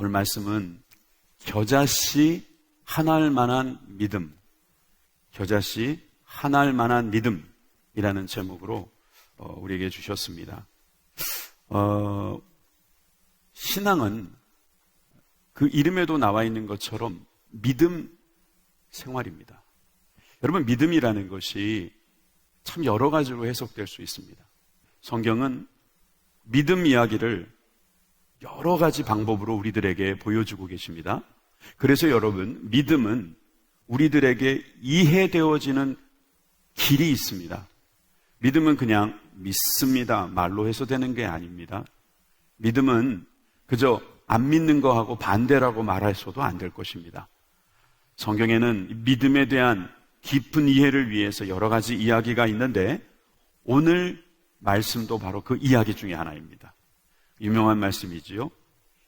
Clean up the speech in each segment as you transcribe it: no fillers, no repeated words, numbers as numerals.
오늘 말씀은 겨자씨 하나할 만한 믿음, 겨자씨 하나할 만한 믿음이라는 제목으로 우리에게 주셨습니다. 신앙은 그 이름에도 나와 있는 것처럼 믿음 생활입니다. 여러분, 믿음이라는 것이 참 여러 가지로 해석될 수 있습니다. 성경은 믿음 이야기를 여러 가지 방법으로 우리들에게 보여주고 계십니다. 그래서 여러분, 믿음은 우리들에게 이해되어지는 길이 있습니다. 믿음은 그냥 믿습니다 말로 해서 되는 게 아닙니다. 믿음은 그저 안 믿는 거하고 반대라고 말해서도 안 될 것입니다. 성경에는 믿음에 대한 깊은 이해를 위해서 여러 가지 이야기가 있는데 오늘 말씀도 바로 그 이야기 중에 하나입니다. 유명한 말씀이지요.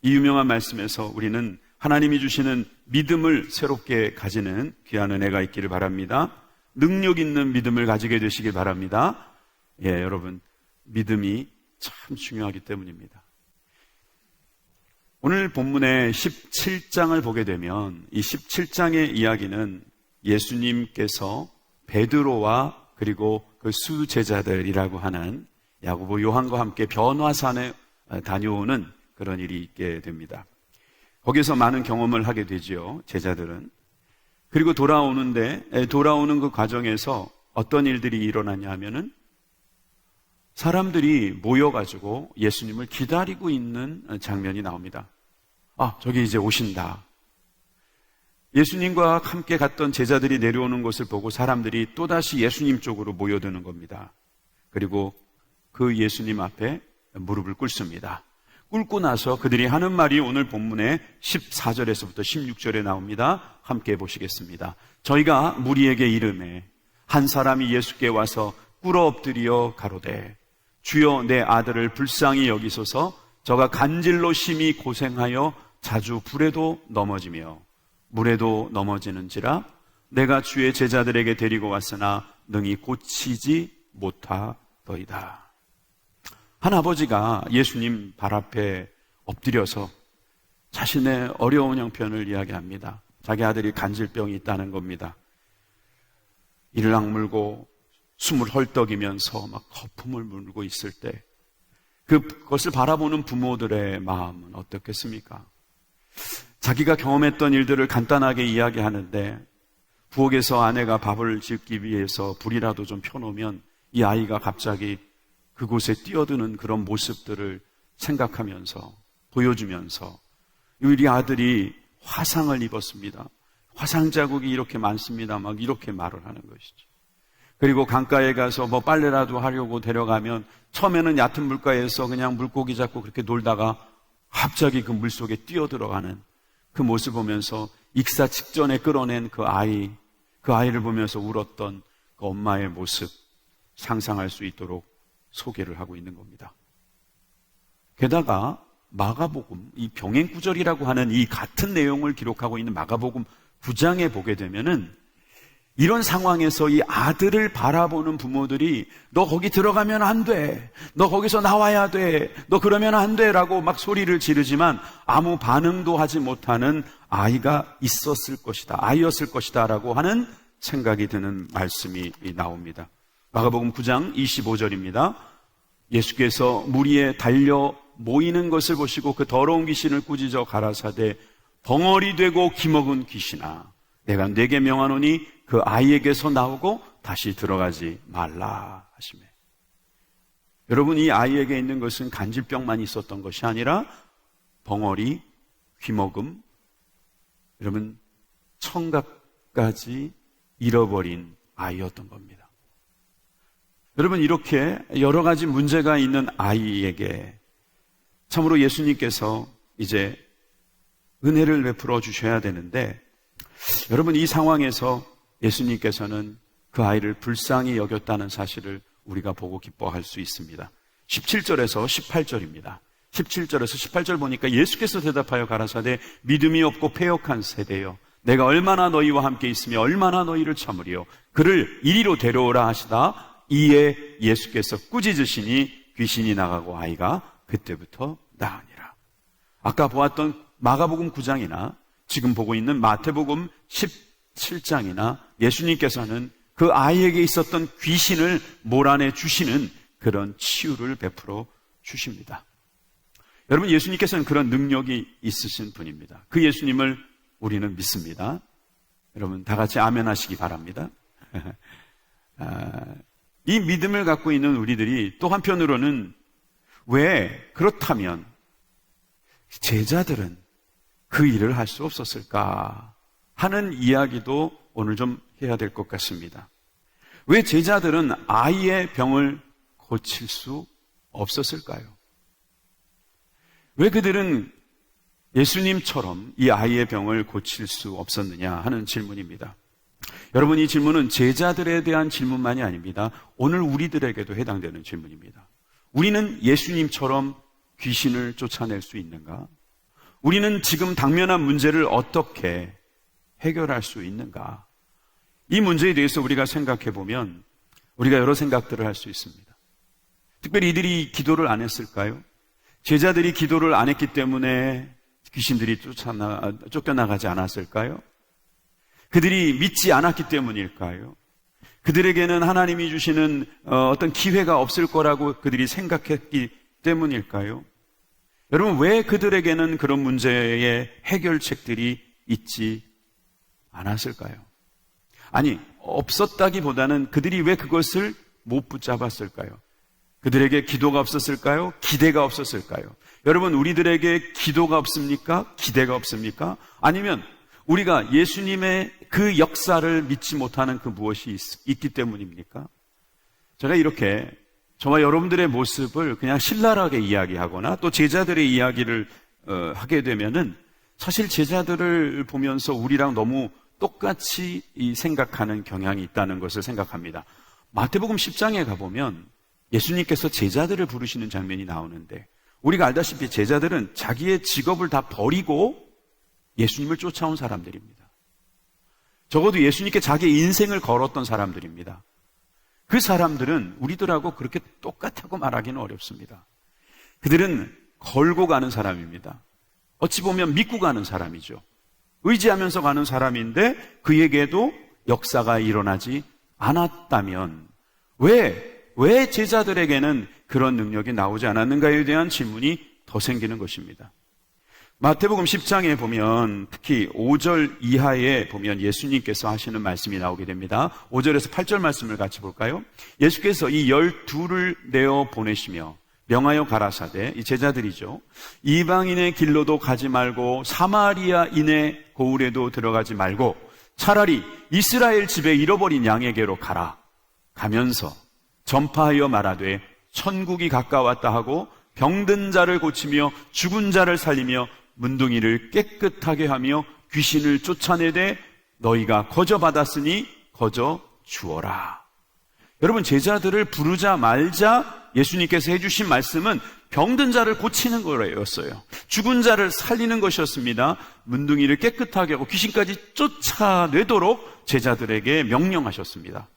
이 유명한 말씀에서 우리는 하나님이 주시는 믿음을 새롭게 가지는 귀한 은혜가 있기를 바랍니다. 능력 있는 믿음을 가지게 되시길 바랍니다. 여러분, 믿음이 참 중요하기 때문입니다. 오늘 본문의 17장을 보게 되면 이 17장의 이야기는 예수님께서 베드로와 그리고 그 수제자들이라고 하는 야고보, 요한과 함께 변화산에 다녀오는 그런 일이 있게 됩니다. 거기서 많은 경험을 하게 되지요, 제자들은. 그리고 돌아오는 그 과정에서 어떤 일들이 일어나냐 하면은 사람들이 모여가지고 예수님을 기다리고 있는 장면이 나옵니다. 저기 이제 오신다. 예수님과 함께 갔던 제자들이 내려오는 것을 보고 사람들이 또다시 예수님 쪽으로 모여드는 겁니다. 그리고 그 예수님 앞에 무릎을 꿇습니다. 꿇고 나서 그들이 하는 말이 오늘 본문의 14절에서부터 16절에 나옵니다. 함께 보시겠습니다. 저희가 무리에게 이르매 한 사람이 예수께 와서 꿇어 엎드려 가로되 주여 내 아들을 불쌍히 여기소서 저가 간질로 심히 고생하여 자주 불에도 넘어지며 물에도 넘어지는지라 내가 주의 제자들에게 데리고 왔으나 능히 고치지 못하더이다. 한 아버지가 예수님 발 앞에 엎드려서 자신의 어려운 형편을 이야기합니다. 자기 아들이 간질병이 있다는 겁니다. 이를 악물고 숨을 헐떡이면서 막 거품을 물고 있을 때 그것을 바라보는 부모들의 마음은 어떻겠습니까? 자기가 경험했던 일들을 간단하게 이야기하는데 부엌에서 아내가 밥을 짓기 위해서 불이라도 좀 펴놓으면 이 아이가 갑자기 그곳에 뛰어드는 그런 모습들을 생각하면서 보여주면서 우리 아들이 화상을 입었습니다. 화상 자국이 이렇게 많습니다. 막 이렇게 말을 하는 것이죠. 그리고 강가에 가서 뭐 빨래라도 하려고 데려가면 처음에는 얕은 물가에서 그냥 물고기 잡고 그렇게 놀다가 갑자기 그 물속에 뛰어들어가는 그 모습을 보면서 익사 직전에 끌어낸 그 아이를 보면서 울었던 그 엄마의 모습 상상할 수 있도록 소개를 하고 있는 겁니다. 게다가 마가복음, 이 병행구절이라고 하는 이 같은 내용을 기록하고 있는 마가복음 9장에 보게 되면은 이런 상황에서 이 아들을 바라보는 부모들이 너 거기 들어가면 안 돼. 너 거기서 나와야 돼. 너 그러면 안 돼. 라고 막 소리를 지르지만 아무 반응도 하지 못하는 아이가 있었을 것이다. 아이였을 것이다. 라고 하는 생각이 드는 말씀이 나옵니다. 마가복음 9장 25절입니다. 예수께서 무리에 달려 모이는 것을 보시고 그 더러운 귀신을 꾸짖어 가라사대 벙어리 되고 기먹은 귀신아 내가 네게 명하노니 그 아이에게서 나오고 다시 들어가지 말라 하시매. 여러분, 이 아이에게 있는 것은 간질병만 있었던 것이 아니라 벙어리, 귀먹음, 여러분 청각까지 잃어버린 아이였던 겁니다. 여러분, 이렇게 여러 가지 문제가 있는 아이에게 참으로 예수님께서 이제 은혜를 베풀어 주셔야 되는데 여러분, 이 상황에서 예수님께서는 그 아이를 불쌍히 여겼다는 사실을 우리가 보고 기뻐할 수 있습니다. 17절에서 18절입니다. 17절에서 18절 보니까 예수께서 대답하여 가라사대 믿음이 없고 패역한 세대여 내가 얼마나 너희와 함께 있으며 얼마나 너희를 참으리요 그를 이리로 데려오라 하시다 이에 예수께서 꾸짖으시니 귀신이 나가고 아이가 그때부터 나으니라. 아까 보았던 마가복음 9장이나 지금 보고 있는 마태복음 17장이나 예수님께서는 그 아이에게 있었던 귀신을 몰아내 주시는 그런 치유를 베풀어 주십니다. 여러분, 예수님께서는 그런 능력이 있으신 분입니다. 그 예수님을 우리는 믿습니다. 여러분 다 같이 아멘 하시기 바랍니다. 이 믿음을 갖고 있는 우리들이 또 한편으로는 왜 그렇다면 제자들은 그 일을 할 수 없었을까 하는 이야기도 오늘 좀 해야 될 것 같습니다. 왜 제자들은 아이의 병을 고칠 수 없었을까요? 왜 그들은 예수님처럼 이 아이의 병을 고칠 수 없었느냐 하는 질문입니다. 여러분, 이 질문은 제자들에 대한 질문만이 아닙니다. 오늘 우리들에게도 해당되는 질문입니다. 우리는 예수님처럼 귀신을 쫓아낼 수 있는가? 우리는 지금 당면한 문제를 어떻게 해결할 수 있는가? 이 문제에 대해서 우리가 생각해 보면 우리가 여러 생각들을 할 수 있습니다. 특별히 이들이 기도를 안 했을까요? 제자들이 기도를 안 했기 때문에 귀신들이 쫓겨나가지 않았을까요? 그들이 믿지 않았기 때문일까요? 그들에게는 하나님이 주시는 어떤 기회가 없을 거라고 그들이 생각했기 때문일까요? 여러분, 왜 그들에게는 그런 문제의 해결책들이 있지 않았을까요? 아니, 없었다기보다는 그들이 왜 그것을 못 붙잡았을까요? 그들에게 기도가 없었을까요? 기대가 없었을까요? 여러분, 우리들에게 기도가 없습니까? 기대가 없습니까? 아니면 우리가 예수님의 그 역사를 믿지 못하는 그 무엇이 있기 때문입니까? 제가 이렇게 저와 여러분들의 모습을 그냥 신랄하게 이야기하거나 또 제자들의 이야기를 하게 되면은 사실 제자들을 보면서 우리랑 너무 똑같이 생각하는 경향이 있다는 것을 생각합니다. 마태복음 10장에 가보면 예수님께서 제자들을 부르시는 장면이 나오는데 우리가 알다시피 제자들은 자기의 직업을 다 버리고 예수님을 쫓아온 사람들입니다. 적어도 예수님께 자기의 인생을 걸었던 사람들입니다. 그 사람들은 우리들하고 그렇게 똑같다고 말하기는 어렵습니다. 그들은 걸고 가는 사람입니다. 어찌 보면 믿고 가는 사람이죠. 의지하면서 가는 사람인데 그에게도 역사가 일어나지 않았다면 왜 제자들에게는 그런 능력이 나오지 않았는가에 대한 질문이 더 생기는 것입니다. 마태복음 10장에 보면 특히 5절 이하에 보면 예수님께서 하시는 말씀이 나오게 됩니다. 5절에서 8절 말씀을 같이 볼까요? 예수께서 이 12를 내어 보내시며 명하여 가라사대, 이 제자들이죠. 이방인의 길로도 가지 말고 사마리아인의 고을에도 들어가지 말고 차라리 이스라엘 집에 잃어버린 양에게로 가라. 가면서 전파하여 말하되 천국이 가까웠다 하고 병든 자를 고치며 죽은 자를 살리며 문둥이를 깨끗하게 하며 귀신을 쫓아내되 너희가 거저 받았으니 거저 주어라. 여러분, 제자들을 부르자 말자 예수님께서 해주신 말씀은 병든 자를 고치는 거였어요. 죽은 자를 살리는 것이었습니다. 문둥이를 깨끗하게 하고 귀신까지 쫓아내도록 제자들에게 명령하셨습니다.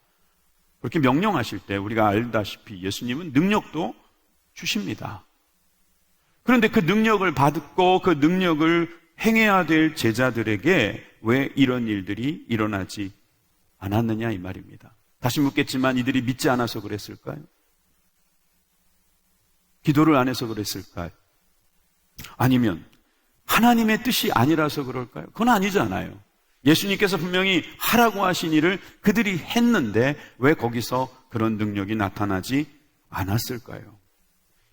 그렇게 명령하실 때 우리가 알다시피 예수님은 능력도 주십니다. 그런데 그 능력을 받고 그 능력을 행해야 될 제자들에게 왜 이런 일들이 일어나지 않았느냐 이 말입니다. 다시 묻겠지만 이들이 믿지 않아서 그랬을까요? 기도를 안 해서 그랬을까요? 아니면 하나님의 뜻이 아니라서 그럴까요? 그건 아니잖아요. 예수님께서 분명히 하라고 하신 일을 그들이 했는데 왜 거기서 그런 능력이 나타나지 않았을까요?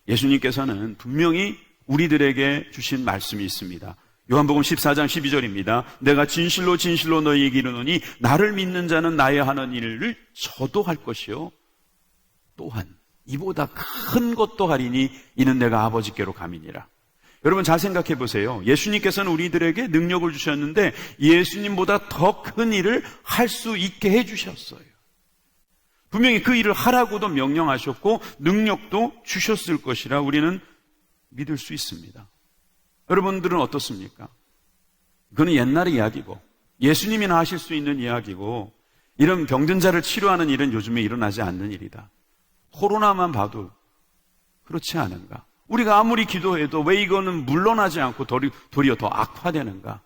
예수님께서는 분명히 우리들에게 주신 말씀이 있습니다. 요한복음 14장 12절입니다. 내가 진실로 진실로 너희에게 이르노니 나를 믿는 자는 나의 하는 일을 저도 할 것이요 또한 이보다 큰 것도 하리니 이는 내가 아버지께로 감이니라. 여러분 잘 생각해 보세요. 예수님께서는 우리들에게 능력을 주셨는데 예수님보다 더 큰 일을 할 수 있게 해주셨어요. 분명히 그 일을 하라고도 명령하셨고 능력도 주셨을 것이라 우리는 믿을 수 있습니다. 여러분들은 어떻습니까? 그건 옛날의 이야기고 예수님이나 하실 수 있는 이야기고 이런 병든 자를 치료하는 일은 요즘에 일어나지 않는 일이다. 코로나만 봐도 그렇지 않은가? 우리가 아무리 기도해도 왜 이거는 물러나지 않고 도리어 더 악화되는가?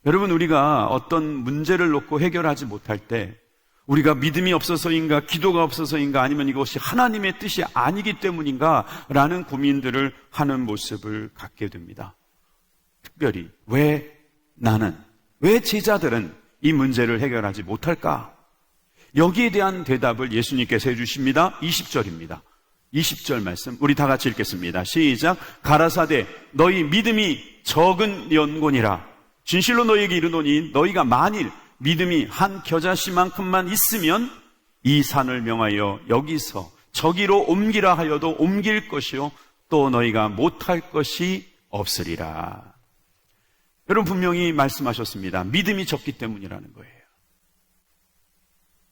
여러분, 우리가 어떤 문제를 놓고 해결하지 못할 때 우리가 믿음이 없어서인가, 기도가 없어서인가, 아니면 이것이 하나님의 뜻이 아니기 때문인가 라는 고민들을 하는 모습을 갖게 됩니다. 특별히 왜 나는, 왜 제자들은 이 문제를 해결하지 못할까? 여기에 대한 대답을 예수님께서 해주십니다. 20절입니다. 20절 말씀 우리 다 같이 읽겠습니다. 시작. 가라사대 너희 믿음이 적은 연곤이라. 진실로 너희에게 이르노니 너희가 만일 믿음이 한 겨자씨만큼만 있으면 이 산을 명하여 여기서 저기로 옮기라 하여도 옮길 것이요 또 너희가 못할 것이 없으리라. 여러분, 분명히 말씀하셨습니다. 믿음이 적기 때문이라는 거예요.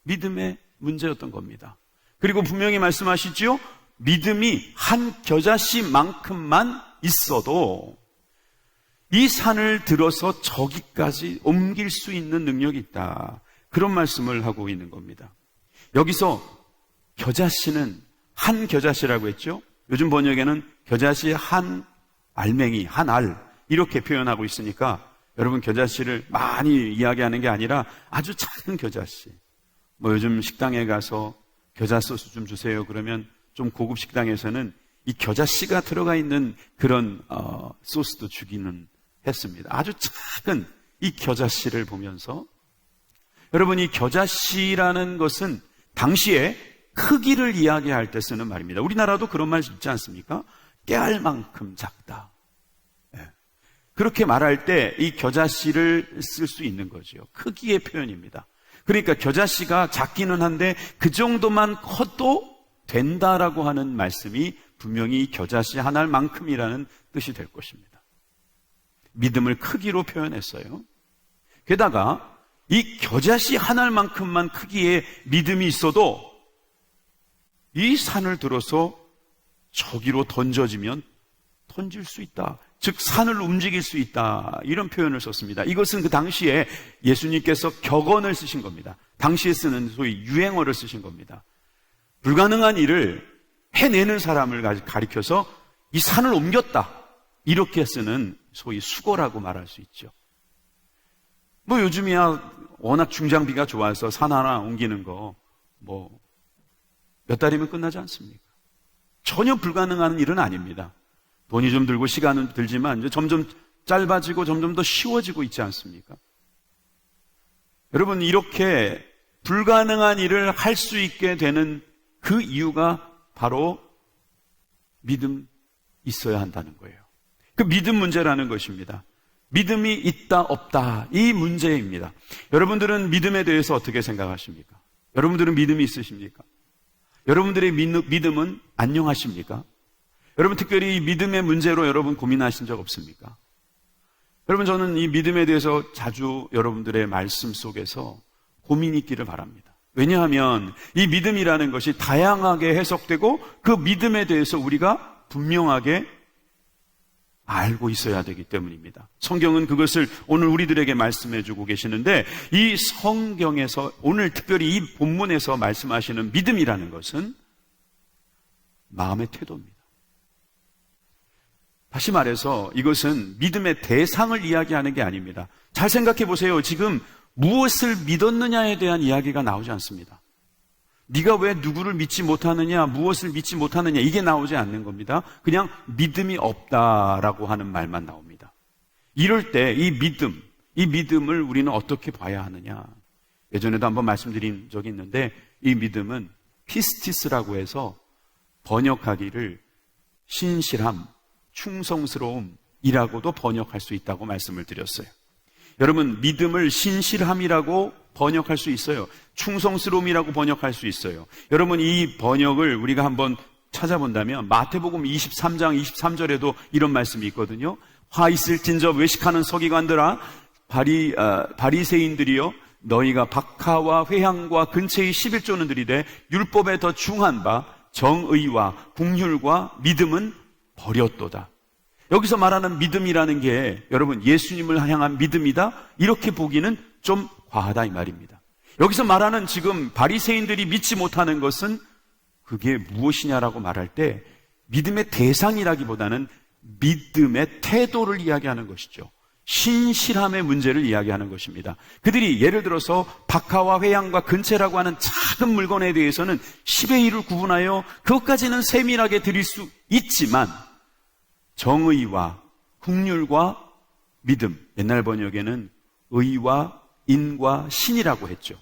믿음의 문제였던 겁니다. 그리고 분명히 말씀하시죠. 믿음이 한 겨자씨만큼만 있어도 이 산을 들어서 저기까지 옮길 수 있는 능력이 있다. 그런 말씀을 하고 있는 겁니다. 여기서 겨자씨는 한 겨자씨라고 했죠. 요즘 번역에는 겨자씨 한 알맹이, 한 알 이렇게 표현하고 있으니까 여러분, 겨자씨를 많이 이야기하는 게 아니라 아주 작은 겨자씨. 요즘 식당에 가서 겨자 소스 좀 주세요 그러면 좀 고급 식당에서는 이 겨자씨가 들어가 있는 그런 소스도 주기는 했습니다. 아주 작은 이 겨자씨를 보면서 여러분, 이 겨자씨라는 것은 당시에 크기를 이야기할 때 쓰는 말입니다. 우리나라도 그런 말 있지 않습니까? 깨알만큼 작다. 그렇게 말할 때 이 겨자씨를 쓸 수 있는 거죠. 크기의 표현입니다. 그러니까 겨자씨가 작기는 한데 그 정도만 커도 된다라고 하는 말씀이 분명히 겨자씨 한 알만큼이라는 뜻이 될 것입니다. 믿음을 크기로 표현했어요. 게다가 이 겨자씨 한 알만큼만 크기의 믿음이 있어도 이 산을 들어서 저기로 던져지면 던질 수 있다. 즉 산을 움직일 수 있다. 이런 표현을 썼습니다. 이것은 그 당시에 예수님께서 격언을 쓰신 겁니다. 당시에 쓰는 소위 유행어를 쓰신 겁니다. 불가능한 일을 해내는 사람을 가리켜서 이 산을 옮겼다. 이렇게 쓰는 소위 수고라고 말할 수 있죠. 요즘이야 워낙 중장비가 좋아서 산 하나 옮기는 거 몇 달이면 끝나지 않습니까? 전혀 불가능한 일은 아닙니다. 돈이 좀 들고 시간은 들지만 이제 점점 짧아지고 점점 더 쉬워지고 있지 않습니까? 여러분, 이렇게 불가능한 일을 할 수 있게 되는 그 이유가 바로 믿음 있어야 한다는 거예요. 그 믿음 문제라는 것입니다. 믿음이 있다 없다 이 문제입니다. 여러분들은 믿음에 대해서 어떻게 생각하십니까? 여러분들은 믿음이 있으십니까? 여러분들의 믿음은 안녕하십니까? 여러분, 특별히 이 믿음의 문제로 여러분 고민하신 적 없습니까? 여러분, 저는 이 믿음에 대해서 자주 여러분들의 말씀 속에서 고민이 있기를 바랍니다. 왜냐하면 이 믿음이라는 것이 다양하게 해석되고 그 믿음에 대해서 우리가 분명하게 알고 있어야 되기 때문입니다. 성경은 그것을 오늘 우리들에게 말씀해 주고 계시는데, 이 성경에서 오늘 특별히 이 본문에서 말씀하시는 믿음이라는 것은 마음의 태도입니다. 다시 말해서 이것은 믿음의 대상을 이야기하는 게 아닙니다. 잘 생각해 보세요. 지금 무엇을 믿었느냐에 대한 이야기가 나오지 않습니다. 네가 왜 누구를 믿지 못하느냐, 무엇을 믿지 못하느냐, 이게 나오지 않는 겁니다. 그냥 믿음이 없다라고 하는 말만 나옵니다. 이럴 때 이 믿음을 우리는 어떻게 봐야 하느냐. 예전에도 한번 말씀드린 적이 있는데, 이 믿음은 피스티스라고 해서 번역하기를 신실함, 충성스러움이라고도 번역할 수 있다고 말씀을 드렸어요. 여러분, 믿음을 신실함이라고 번역할 수 있어요. 충성스러움이라고 번역할 수 있어요. 여러분, 이 번역을 우리가 한번 찾아본다면 마태복음 23장 23절에도 이런 말씀이 있거든요. 화 있을진저 외식하는 서기관들아, 바리새인들이여, 너희가 박하와 회향과 근처의 11조는 들이되 율법에 더 중한 바 정의와 긍휼과 믿음은 버렸도다. 여기서 말하는 믿음이라는 게 여러분 예수님을 향한 믿음이다 이렇게 보기는 좀 과하다 이 말입니다. 여기서 말하는 지금 바리새인들이 믿지 못하는 것은 그게 무엇이냐라고 말할 때 믿음의 대상이라기보다는 믿음의 태도를 이야기하는 것이죠. 신실함의 문제를 이야기하는 것입니다. 그들이 예를 들어서 박하와 회양과 근체라고 하는 작은 물건에 대해서는 10의 1을 구분하여 그것까지는 세밀하게 드릴 수 있지만 정의와 긍휼과 믿음, 옛날 번역에는 의와 인과 신이라고 했죠.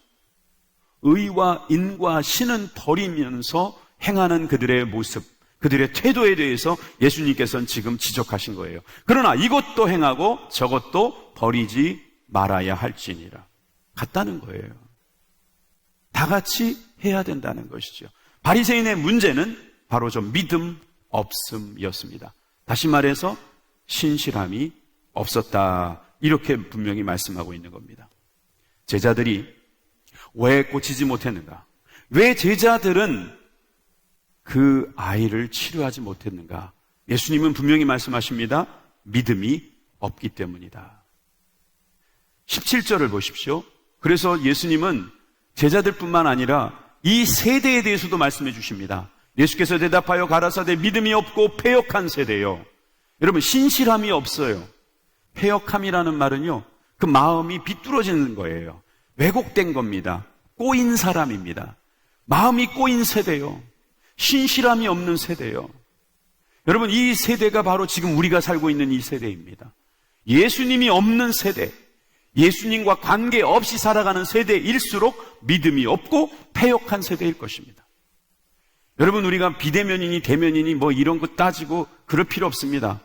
의와 인과 신은 버리면서 행하는 그들의 모습, 그들의 태도에 대해서 예수님께서는 지금 지적하신 거예요. 그러나 이것도 행하고 저것도 버리지 말아야 할지니라. 같다는 거예요. 다 같이 해야 된다는 것이죠. 바리새인의 문제는 바로 저 믿음 없음이었습니다. 다시 말해서 신실함이 없었다. 이렇게 분명히 말씀하고 있는 겁니다. 제자들이 왜 고치지 못했는가? 왜 제자들은 그 아이를 치료하지 못했는가? 예수님은 분명히 말씀하십니다. 믿음이 없기 때문이다. 17절을 보십시오. 그래서 예수님은 제자들뿐만 아니라 이 세대에 대해서도 말씀해 주십니다. 예수께서 대답하여 가라사대 믿음이 없고 패역한 세대요. 여러분, 신실함이 없어요. 패역함이라는 말은요, 그 마음이 비뚤어지는 거예요. 왜곡된 겁니다. 꼬인 사람입니다. 마음이 꼬인 세대요. 신실함이 없는 세대요. 여러분, 이 세대가 바로 지금 우리가 살고 있는 이 세대입니다. 예수님이 없는 세대, 예수님과 관계없이 살아가는 세대일수록 믿음이 없고 패역한 세대일 것입니다. 여러분, 우리가 비대면이니 대면이니 뭐 이런 거 따지고 그럴 필요 없습니다.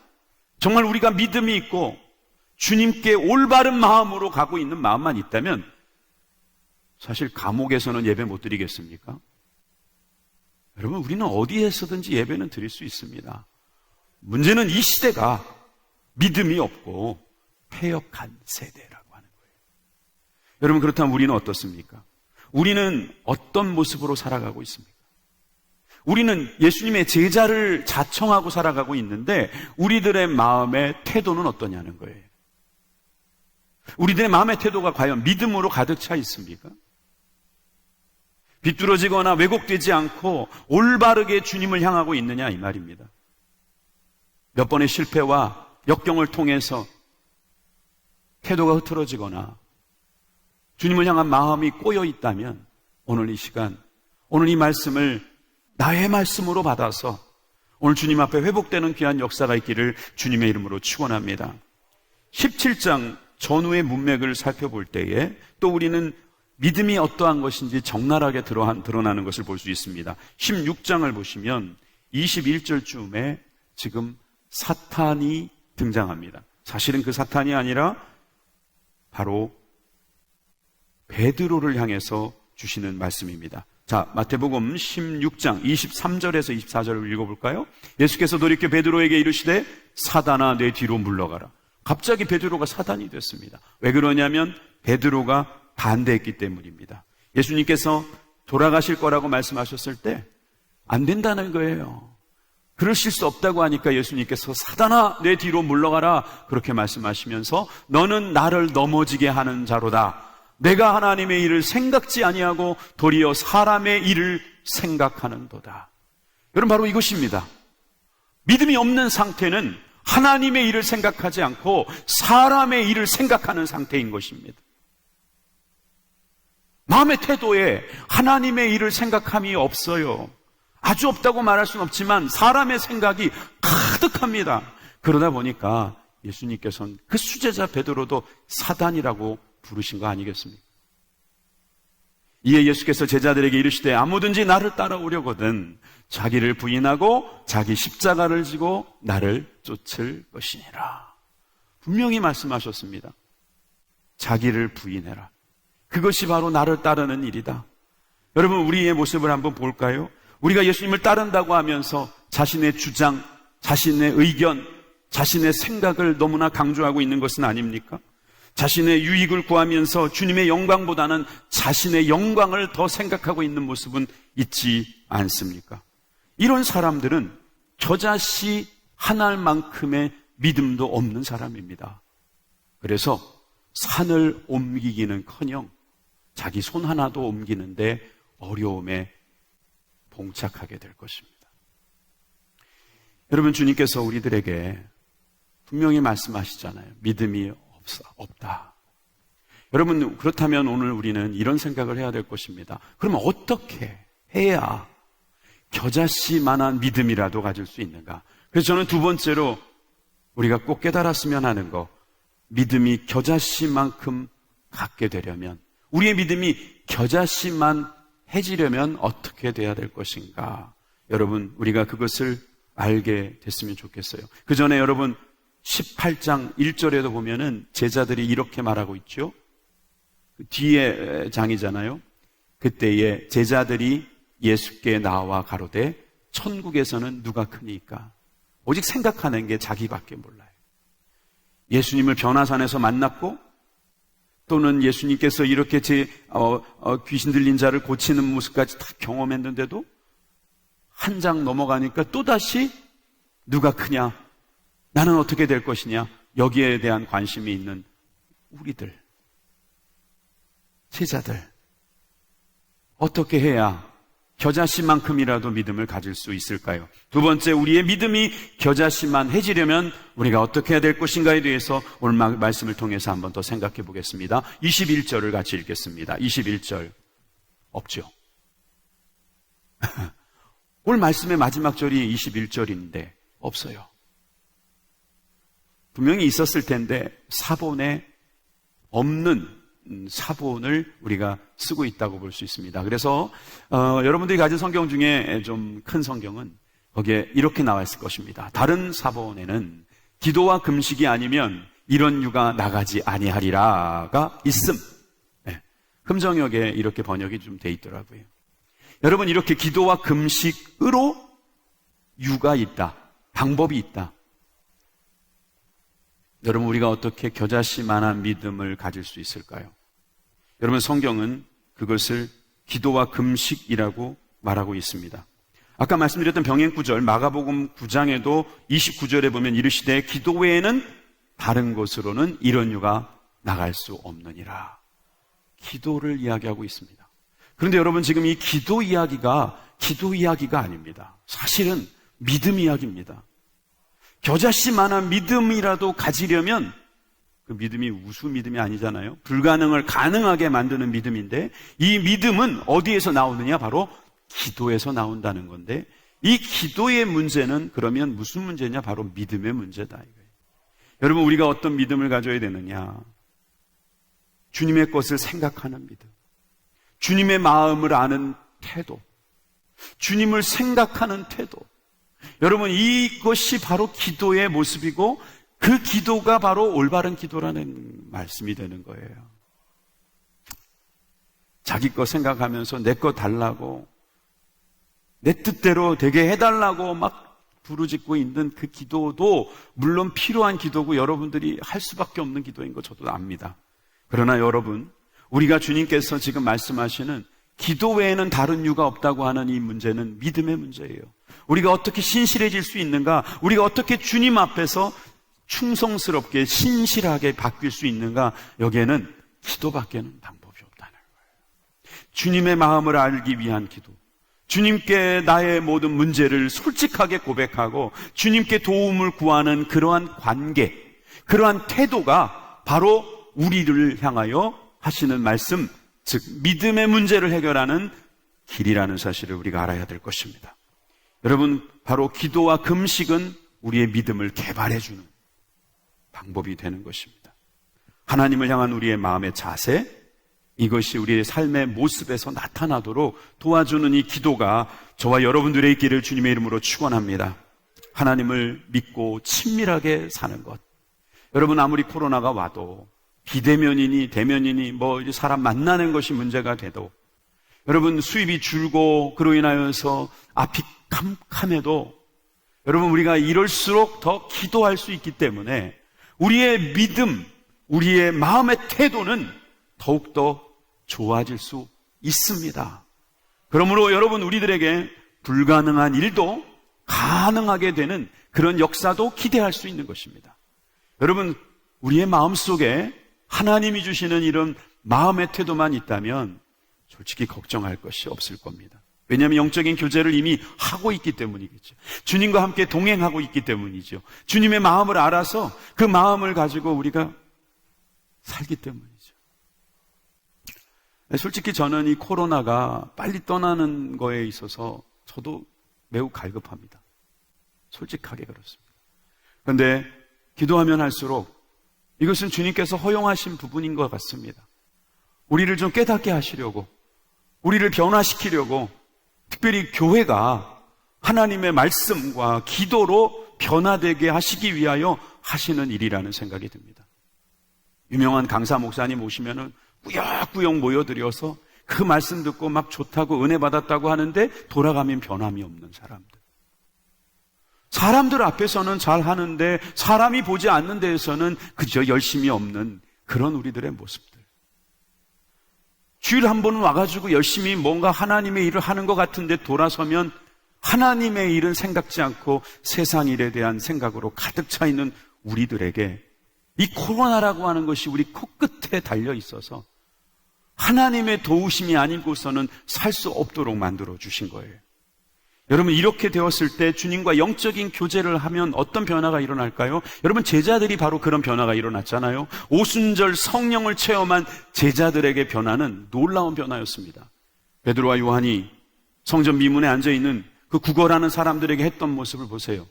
정말 우리가 믿음이 있고 주님께 올바른 마음으로 가고 있는 마음만 있다면 사실 감옥에서는 예배 못 드리겠습니까? 여러분, 우리는 어디에서든지 예배는 드릴 수 있습니다. 문제는 이 시대가 믿음이 없고 패역한 세대라고 하는 거예요. 여러분, 그렇다면 우리는 어떻습니까? 우리는 어떤 모습으로 살아가고 있습니까? 우리는 예수님의 제자를 자청하고 살아가고 있는데 우리들의 마음의 태도는 어떠냐는 거예요. 우리들의 마음의 태도가 과연 믿음으로 가득 차 있습니까? 비뚤어지거나 왜곡되지 않고 올바르게 주님을 향하고 있느냐 이 말입니다. 몇 번의 실패와 역경을 통해서 태도가 흐트러지거나 주님을 향한 마음이 꼬여 있다면 오늘 이 시간, 오늘 이 말씀을 나의 말씀으로 받아서 오늘 주님 앞에 회복되는 귀한 역사가 있기를 주님의 이름으로 축원합니다. 17장 전후의 문맥을 살펴볼 때에 또 우리는 믿음이 어떠한 것인지 적나라하게 드러나는 것을 볼 수 있습니다. 16장을 보시면 21절쯤에 지금 사탄이 등장합니다. 사실은 그 사탄이 아니라 바로 베드로를 향해서 주시는 말씀입니다. 자, 마태복음 16장 23절에서 24절을 읽어볼까요? 예수께서 돌이켜 베드로에게 이르시되 사단아 내 뒤로 물러가라. 갑자기 베드로가 사단이 됐습니다. 왜 그러냐면 베드로가 반대했기 때문입니다. 예수님께서 돌아가실 거라고 말씀하셨을 때 안 된다는 거예요. 그러실 수 없다고 하니까 예수님께서 사단아 내 뒤로 물러가라 그렇게 말씀하시면서 너는 나를 넘어지게 하는 자로다. 내가 하나님의 일을 생각지 아니하고 도리어 사람의 일을 생각하는도다. 여러분, 바로 이것입니다. 믿음이 없는 상태는 하나님의 일을 생각하지 않고 사람의 일을 생각하는 상태인 것입니다. 마음의 태도에 하나님의 일을 생각함이 없어요. 아주 없다고 말할 수는 없지만 사람의 생각이 가득합니다. 그러다 보니까 예수님께서는 그 수제자 베드로도 사단이라고 부르신 거 아니겠습니까? 이에 예수께서 제자들에게 이르시되 아무든지 나를 따라오려거든 자기를 부인하고 자기 십자가를 지고 나를 쫓을 것이니라. 분명히 말씀하셨습니다. 자기를 부인해라. 그것이 바로 나를 따르는 일이다. 여러분, 우리의 모습을 한번 볼까요? 우리가 예수님을 따른다고 하면서 자신의 주장, 자신의 의견, 자신의 생각을 너무나 강조하고 있는 것은 아닙니까? 자신의 유익을 구하면서 주님의 영광보다는 자신의 영광을 더 생각하고 있는 모습은 있지 않습니까? 이런 사람들은 저자시 하나할 만큼의 믿음도 없는 사람입니다. 그래서 산을 옮기기는커녕 자기 손 하나도 옮기는데 어려움에 봉착하게 될 것입니다. 여러분, 주님께서 우리들에게 분명히 말씀하시잖아요. 믿음이 없다. 여러분, 그렇다면 오늘 우리는 이런 생각을 해야 될 것입니다. 그러면 어떻게 해야 겨자씨만한 믿음이라도 가질 수 있는가? 그래서 저는 두 번째로 우리가 꼭 깨달았으면 하는 거, 믿음이 겨자씨만큼 갖게 되려면, 우리의 믿음이 겨자씨만 해지려면 어떻게 돼야 될 것인가? 여러분, 우리가 그것을 알게 됐으면 좋겠어요. 그 전에 여러분 18장 1절에도 보면은 제자들이 이렇게 말하고 있죠. 뒤에 장이잖아요. 그때에 제자들이 예수께 나와 가로되 천국에서는 누가 크니까? 오직 생각하는 게 자기밖에 몰라요. 예수님을 변화산에서 만났고, 또는 예수님께서 이렇게 귀신 들린 자를 고치는 모습까지 다 경험했는데도 한 장 넘어가니까 또다시 누가 크냐? 나는 어떻게 될 것이냐? 여기에 대한 관심이 있는 우리들, 제자들, 어떻게 해야 겨자씨만큼이라도 믿음을 가질 수 있을까요? 두 번째, 우리의 믿음이 겨자씨만 해지려면 우리가 어떻게 해야 될 것인가에 대해서 오늘 말씀을 통해서 한번 더 생각해 보겠습니다. 21절을 같이 읽겠습니다. 21절 없죠? 오늘 말씀의 마지막 절이 21절인데 없어요. 분명히 있었을 텐데 사본에 없는 사본을 우리가 쓰고 있다고 볼 수 있습니다. 그래서 여러분들이 가진 성경 중에 좀 큰 성경은 거기에 이렇게 나와 있을 것입니다. 다른 사본에는 기도와 금식이 아니면 이런 유가 나가지 아니하리라가 있음. 네. 흠정역에 이렇게 번역이 좀 돼 있더라고요. 여러분, 이렇게 기도와 금식으로 유가 있다, 방법이 있다. 여러분, 우리가 어떻게 겨자씨만한 믿음을 가질 수 있을까요? 여러분, 성경은 그것을 기도와 금식이라고 말하고 있습니다. 아까 말씀드렸던 병행 구절, 마가복음 9장에도 29절에 보면 이르시되 기도 외에는 다른 곳으로는 이런 유가 나갈 수 없느니라. 기도를 이야기하고 있습니다. 그런데 여러분, 지금 이 기도 이야기가 아닙니다. 사실은 믿음 이야기입니다. 겨자씨만한 믿음이라도 가지려면 그 믿음이 우수 믿음이 아니잖아요. 불가능을 가능하게 만드는 믿음인데, 이 믿음은 어디에서 나오느냐? 바로 기도에서 나온다는 건데, 이 기도의 문제는 그러면 무슨 문제냐? 바로 믿음의 문제다 이거예요. 여러분, 우리가 어떤 믿음을 가져야 되느냐? 주님의 것을 생각하는 믿음, 주님의 마음을 아는 태도, 주님을 생각하는 태도. 여러분, 이것이 바로 기도의 모습이고, 그 기도가 바로 올바른 기도라는 말씀이 되는 거예요. 자기 거 생각하면서 내 거 달라고, 내 뜻대로 되게 해달라고 막 부르짖고 있는 그 기도도 물론 필요한 기도고 여러분들이 할 수밖에 없는 기도인 거 저도 압니다. 그러나 여러분, 우리가 주님께서 지금 말씀하시는 기도 외에는 다른 이유가 없다고 하는 이 문제는 믿음의 문제예요. 우리가 어떻게 신실해질 수 있는가? 우리가 어떻게 주님 앞에서 충성스럽게 신실하게 바뀔 수 있는가? 여기에는 기도밖에는 방법이 없다는 거예요. 주님의 마음을 알기 위한 기도, 주님께 나의 모든 문제를 솔직하게 고백하고 주님께 도움을 구하는 그러한 관계, 그러한 태도가 바로 우리를 향하여 하시는 말씀, 즉 믿음의 문제를 해결하는 길이라는 사실을 우리가 알아야 될 것입니다. 여러분, 바로 기도와 금식은 우리의 믿음을 개발해주는 방법이 되는 것입니다. 하나님을 향한 우리의 마음의 자세, 이것이 우리의 삶의 모습에서 나타나도록 도와주는 이 기도가 저와 여러분들의 있기를 주님의 이름으로 축원합니다. 하나님을 믿고 친밀하게 사는 것. 여러분, 아무리 코로나가 와도 비대면이니 대면이니 사람 만나는 것이 문제가 돼도, 여러분 수입이 줄고 그로 인하여서 앞이 캄캄해도 여러분, 우리가 이럴수록 더 기도할 수 있기 때문에 우리의 믿음, 우리의 마음의 태도는 더욱더 좋아질 수 있습니다. 그러므로 여러분, 우리들에게 불가능한 일도 가능하게 되는 그런 역사도 기대할 수 있는 것입니다. 여러분, 우리의 마음속에 하나님이 주시는 이런 마음의 태도만 있다면 솔직히 걱정할 것이 없을 겁니다. 왜냐하면 영적인 교제를 이미 하고 있기 때문이겠죠. 주님과 함께 동행하고 있기 때문이죠. 주님의 마음을 알아서 그 마음을 가지고 우리가 살기 때문이죠. 솔직히 저는 이 코로나가 빨리 떠나는 거에 있어서 저도 매우 갈급합니다. 솔직하게 그렇습니다. 그런데 기도하면 할수록 이것은 주님께서 허용하신 부분인 것 같습니다. 우리를 좀 깨닫게 하시려고, 우리를 변화시키려고, 특별히 교회가 하나님의 말씀과 기도로 변화되게 하시기 위하여 하시는 일이라는 생각이 듭니다. 유명한 강사 목사님 오시면은 꾸역꾸역 모여들여서 그 말씀 듣고 막 좋다고 은혜 받았다고 하는데 돌아가면 변함이 없는 사람들. 사람들 앞에서는 잘 하는데 사람이 보지 않는 데에서는 그저 열심이 없는 그런 우리들의 모습들. 주일 한 번은 와가지고 열심히 뭔가 하나님의 일을 하는 것 같은데 돌아서면 하나님의 일은 생각지 않고 세상 일에 대한 생각으로 가득 차 있는 우리들에게 이 코로나라고 하는 것이 우리 코끝에 달려 있어서 하나님의 도우심이 아니고서는 살 수 없도록 만들어 주신 거예요. 여러분, 이렇게 되었을 때 주님과 영적인 교제를 하면 어떤 변화가 일어날까요? 여러분, 제자들이 바로 그런 변화가 일어났잖아요. 오순절 성령을 체험한 제자들에게 변화는 놀라운 변화였습니다. 베드로와 요한이 성전 미문에 앉아있는 그 구걸하는 사람들에게 했던 모습을 보세요.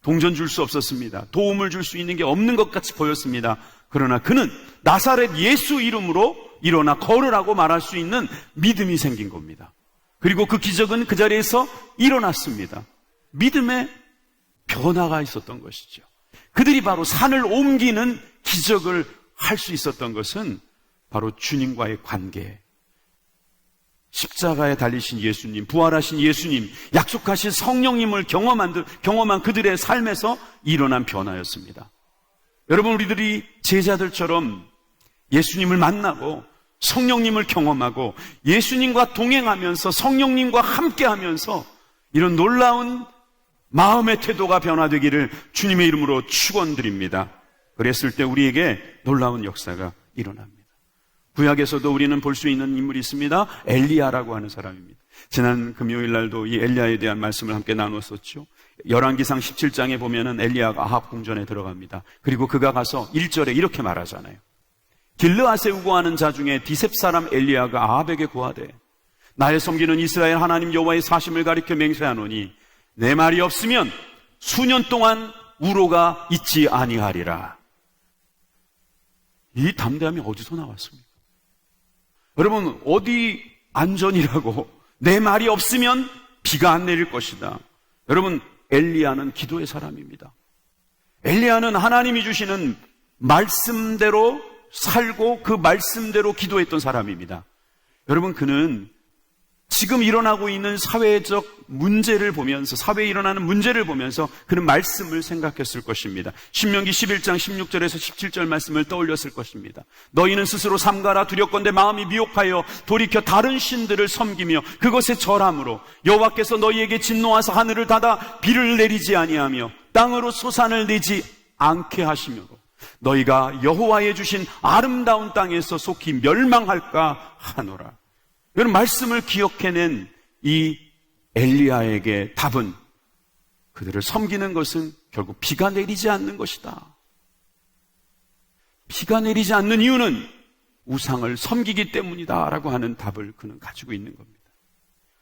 동전 줄 수 없었습니다. 도움을 줄 수 있는 게 없는 것 같이 보였습니다. 그러나 그는 나사렛 예수 이름으로 일어나 걸으라고 말할 수 있는 믿음이 생긴 겁니다. 그리고 그 기적은 그 자리에서 일어났습니다. 믿음의 변화가 있었던 것이죠. 그들이 바로 산을 옮기는 기적을 할 수 있었던 것은 바로 주님과의 관계, 십자가에 달리신 예수님, 부활하신 예수님, 약속하신 성령님을 경험한 그들의 삶에서 일어난 변화였습니다. 여러분, 우리들이 제자들처럼 예수님을 만나고 성령님을 경험하고 예수님과 동행하면서 성령님과 함께하면서 이런 놀라운 마음의 태도가 변화되기를 주님의 이름으로 축원드립니다. 그랬을 때 우리에게 놀라운 역사가 일어납니다. 구약에서도 우리는 볼 수 있는 인물이 있습니다. 엘리야라고 하는 사람입니다. 지난 금요일 날도 이 엘리야에 대한 말씀을 함께 나눴었죠. 열왕기상 17장에 보면은 엘리야가 아합 궁전에 들어갑니다. 그리고 그가 가서 1절에 이렇게 말하잖아요. 길르앗에 우거하는 자 중에 디셉 사람 엘리야가 아합에게 고하되 나의 섬기는 이스라엘 하나님 여호와의 사심을 가리켜 맹세하노니 내 말이 없으면 수년 동안 우로가 있지 아니하리라. 이 담대함이 어디서 나왔습니까? 여러분, 어디 안전이라고 내 말이 없으면 비가 안 내릴 것이다. 여러분, 엘리야는 기도의 사람입니다. 엘리야는 하나님이 주시는 말씀대로 살고 그 말씀대로 기도했던 사람입니다. 여러분, 그는 지금 일어나고 있는 사회적 문제를 보면서, 사회에 일어나는 문제를 보면서 그는 말씀을 생각했을 것입니다. 신명기 11장 16절에서 17절 말씀을 떠올렸을 것입니다. 너희는 스스로 삼가라. 두렵건대 마음이 미혹하여 돌이켜 다른 신들을 섬기며 그것에 절함으로 여호와께서 너희에게 진노하사 하늘을 닫아 비를 내리지 아니하며 땅으로 소산을 내지 않게 하시므로 너희가 여호와의 주신 아름다운 땅에서 속히 멸망할까 하노라. 이런 말씀을 기억해낸 이 엘리야에게 답은 그들을 섬기는 것은 결국 비가 내리지 않는 것이다. 비가 내리지 않는 이유는 우상을 섬기기 때문이다 라고 하는 답을 그는 가지고 있는 겁니다.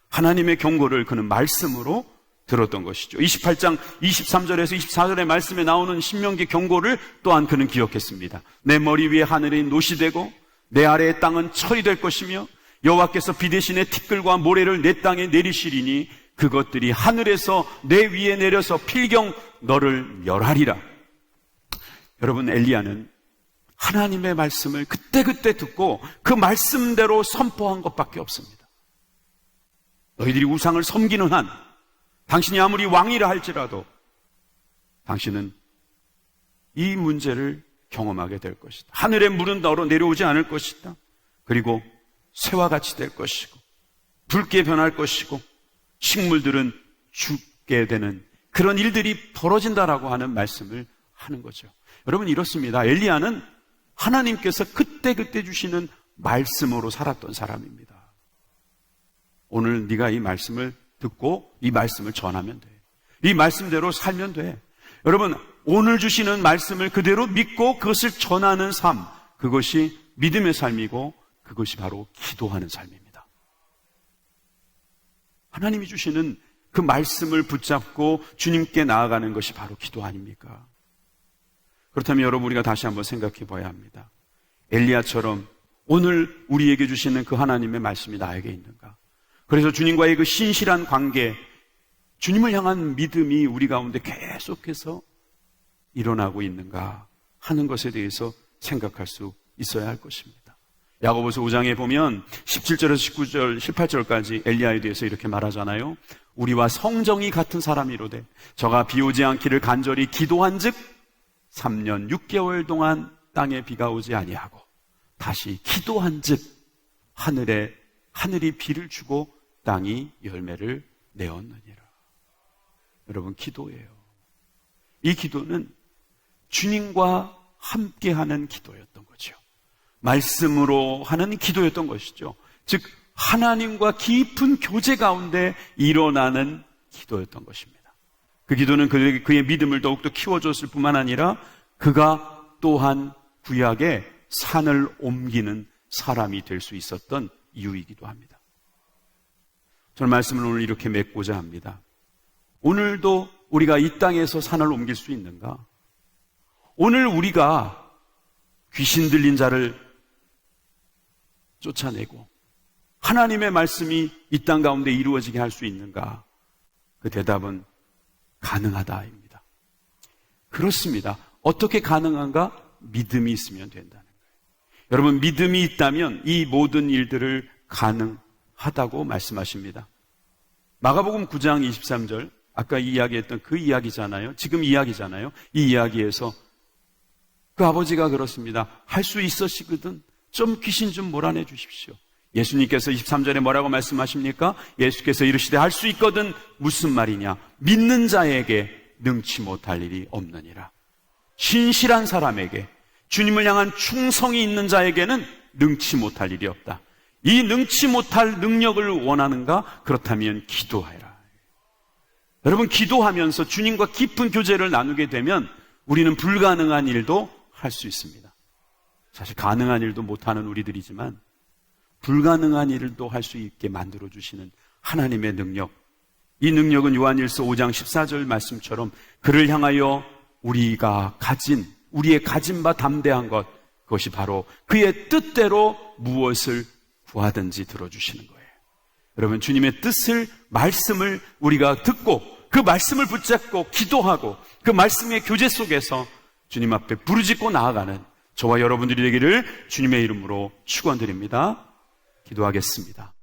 하나님의 경고를 그는 말씀으로 들었던 것이죠. 28장 23절에서 24절의 말씀에 나오는 신명기 경고를 또한 그는 기억했습니다. 내 머리 위에 하늘이 노시되고 내 아래의 땅은 철이 될 것이며 여호와께서 비 대신에 티끌과 모래를 내 땅에 내리시리니 그것들이 하늘에서 내 위에 내려서 필경 너를 멸하리라. 여러분, 엘리야는 하나님의 말씀을 그때그때 듣고 그 말씀대로 선포한 것밖에 없습니다. 너희들이 우상을 섬기는 한 당신이 아무리 왕이라 할지라도 당신은 이 문제를 경험하게 될 것이다. 하늘의 물은 너로 내려오지 않을 것이다. 그리고 새와 같이 될 것이고 붉게 변할 것이고 식물들은 죽게 되는 그런 일들이 벌어진다라고 하는 말씀을 하는 거죠. 여러분, 이렇습니다. 엘리야는 하나님께서 그때그때 주시는 말씀으로 살았던 사람입니다. 오늘 네가 이 말씀을 듣고 이 말씀을 전하면 돼. 이 말씀대로 살면 돼. 여러분, 오늘 주시는 말씀을 그대로 믿고 그것을 전하는 삶, 그것이 믿음의 삶이고 그것이 바로 기도하는 삶입니다. 하나님이 주시는 그 말씀을 붙잡고 주님께 나아가는 것이 바로 기도 아닙니까? 그렇다면 여러분, 우리가 다시 한번 생각해 봐야 합니다. 엘리야처럼 오늘 우리에게 주시는 그 하나님의 말씀이 나에게 있는가? 그래서 주님과의 그 신실한 관계, 주님을 향한 믿음이 우리 가운데 계속해서 일어나고 있는가 하는 것에 대해서 생각할 수 있어야 할 것입니다. 야고보서 5장에 보면 17절에서 19절, 18절까지 엘리야에 대해서 이렇게 말하잖아요. 우리와 성정이 같은 사람이로되 저가 비 오지 않기를 간절히 기도한즉 3년 6개월 동안 땅에 비가 오지 아니하고 다시 기도한즉 하늘이 비를 주고 땅이 열매를 내었느니라. 여러분, 기도예요. 이 기도는 주님과 함께하는 기도였던 거죠. 말씀으로 하는 기도였던 것이죠. 즉 하나님과 깊은 교제 가운데 일어나는 기도였던 것입니다. 그 기도는 그의 믿음을 더욱더 키워줬을 뿐만 아니라 그가 또한 구약의 산을 옮기는 사람이 될 수 있었던 이유이기도 합니다. 저는 말씀을 오늘 이렇게 맺고자 합니다. 오늘도 우리가 이 땅에서 산을 옮길 수 있는가? 오늘 우리가 귀신 들린 자를 쫓아내고 하나님의 말씀이 이 땅 가운데 이루어지게 할 수 있는가? 그 대답은 가능하다입니다. 그렇습니다. 어떻게 가능한가? 믿음이 있으면 된다는 거예요. 여러분, 믿음이 있다면 이 모든 일들을 가능하다고 말씀하십니다. 마가복음 9장 23절, 아까 이야기했던 그 이야기잖아요. 지금 이야기잖아요. 이 이야기에서 그 아버지가 그렇습니다. 할 수 있으시거든 좀 귀신 좀 몰아내 주십시오. 예수님께서 23절에 뭐라고 말씀하십니까? 예수께서 이르시되 할 수 있거든 무슨 말이냐? 믿는 자에게 능치 못할 일이 없느니라. 신실한 사람에게, 주님을 향한 충성이 있는 자에게는 능치 못할 일이 없다. 이 능치 못할 능력을 원하는가? 그렇다면 기도하라. 여러분, 기도하면서 주님과 깊은 교제를 나누게 되면 우리는 불가능한 일도 할 수 있습니다. 사실 가능한 일도 못하는 우리들이지만 불가능한 일도 할 수 있게 만들어주시는 하나님의 능력, 이 능력은 요한일서 5장 14절 말씀처럼 그를 향하여 우리의 가진 바 담대한 것, 그것이 바로 그의 뜻대로 무엇을 구하든지 들어주시는 거예요. 여러분, 주님의 뜻을, 말씀을 우리가 듣고 그 말씀을 붙잡고 기도하고 그 말씀의 교제 속에서 주님 앞에 부르짖고 나아가는 저와 여러분들이 되기를 주님의 이름으로 축원드립니다. 기도하겠습니다.